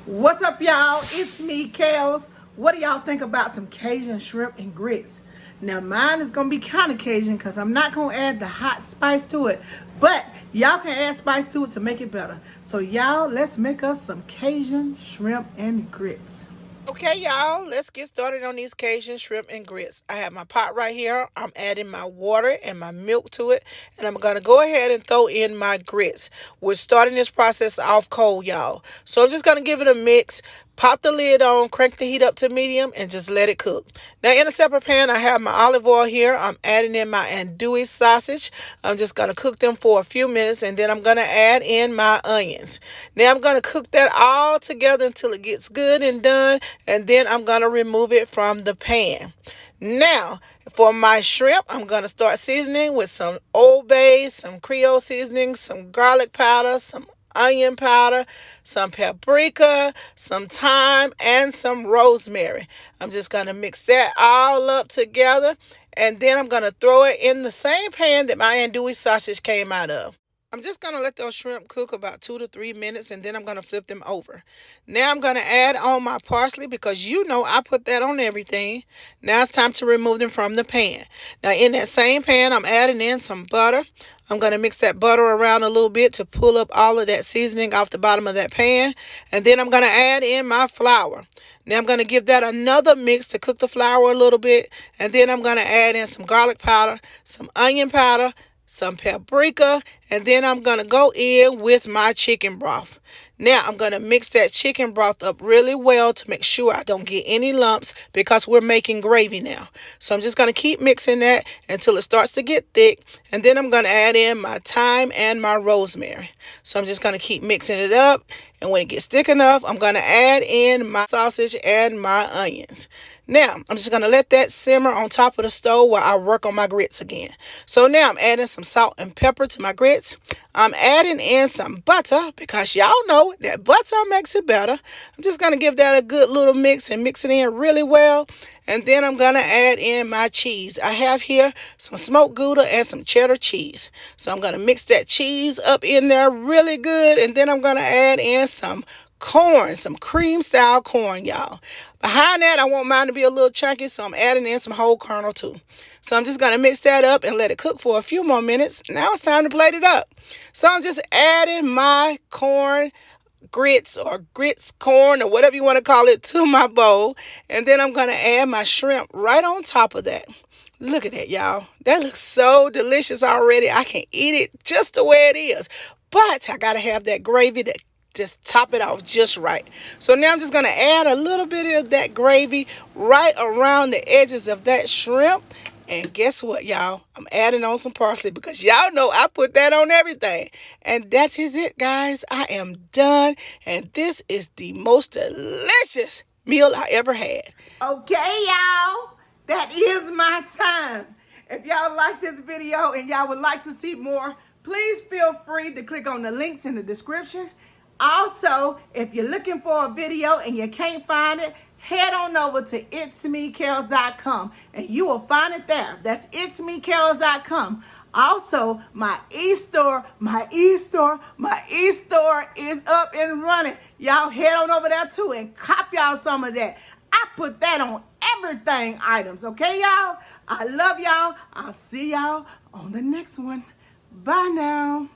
What's up, y'all? It's me, Kels. What do y'all think about some Cajun shrimp and grits? Now, mine is going to be kind of Cajun because I'm not going to add the hot spice to it, but y'all can add spice to it to make it better. So, y'all, let's make us some Cajun shrimp and grits. Okay, y'all, let's get started on these Cajun shrimp and grits. I have my pot right here. I'm adding my water and my milk to it, and I'm going to go ahead and throw in my grits. We're starting this process off cold, y'all. So I'm just going to give it a mix. Pop the lid on, crank the heat up to medium, and just let it cook. Now, in a separate pan, I have my olive oil here. I'm adding in my andouille sausage. I'm just going to cook them for a few minutes, and then I'm going to add in my onions. Now, I'm going to cook that all together until it gets good and done, and then I'm going to remove it from the pan. Now, for my shrimp, I'm going to start seasoning with some Old Bay, some Creole seasoning, some garlic powder, some onion powder, some paprika, some thyme, and some rosemary. I'm just going to mix that all up together, and then I'm going to throw it in the same pan that my andouille sausage came out of. I'm just going to let those shrimp cook about 2 to 3 minutes, and then I'm going to flip them over. Now I'm going to add on my parsley because you know I put that on everything. Now it's time to remove them from the pan. Now in that same pan, I'm adding in some butter. I'm going to mix that butter around a little bit to pull up all of that seasoning off the bottom of that pan. And then I'm going to add in my flour. Now I'm going to give that another mix to cook the flour a little bit. And then I'm going to add in some garlic powder, some onion powder, some paprika, and then I'm going to go in with my chicken broth. Now I'm going to mix that chicken broth up really well to make sure I don't get any lumps because we're making gravy now. So I'm just going to keep mixing that until it starts to get thick, and then I'm going to add in my thyme and my rosemary. So I'm just going to keep mixing it up, and when it gets thick enough, I'm going to add in my sausage and my onions. Now, I'm just going to let that simmer on top of the stove while I work on my grits again. So now I'm adding some salt and pepper to my grits. I'm adding in some butter because y'all know that butter makes it better. I'm just going to give that a good little mix and mix it in really well. And then I'm going to add in my cheese. I have here some smoked gouda and some cheddar cheese. So I'm going to mix that cheese up in there really good. And then I'm going to add in some corn, some cream style corn, y'all. Behind that, I want mine to be a little chunky, so I'm adding in some whole kernel too. So I'm just going to mix that up and let it cook for a few more minutes. Now it's time to plate it up. So I'm just adding my corn grits or grits corn or whatever you want to call it to my bowl. And then I'm going to add my shrimp right on top of that. Look at that, y'all. That looks so delicious already. I can eat it just the way it is. But I got to have that gravy to just top it off just right. So now I'm just going to add a little bit of that gravy right around the edges of that shrimp. And guess what, y'all? I'm adding on some parsley because y'all know I put that on everything. And that is it, guys. I am done. And this is the most delicious meal I ever had. Okay, y'all. That is my time. If y'all like this video and y'all would like to see more, please feel free to click on the links in the description. Also, if you're looking for a video and you can't find it, head on over to itsmekels.com and you will find it there. That's itsmekels.com. Also, my e-store is up and running. Y'all head on over there too and cop y'all some of that. I put that on everything items, okay, y'all? I love y'all. I'll see y'all on the next one. Bye now.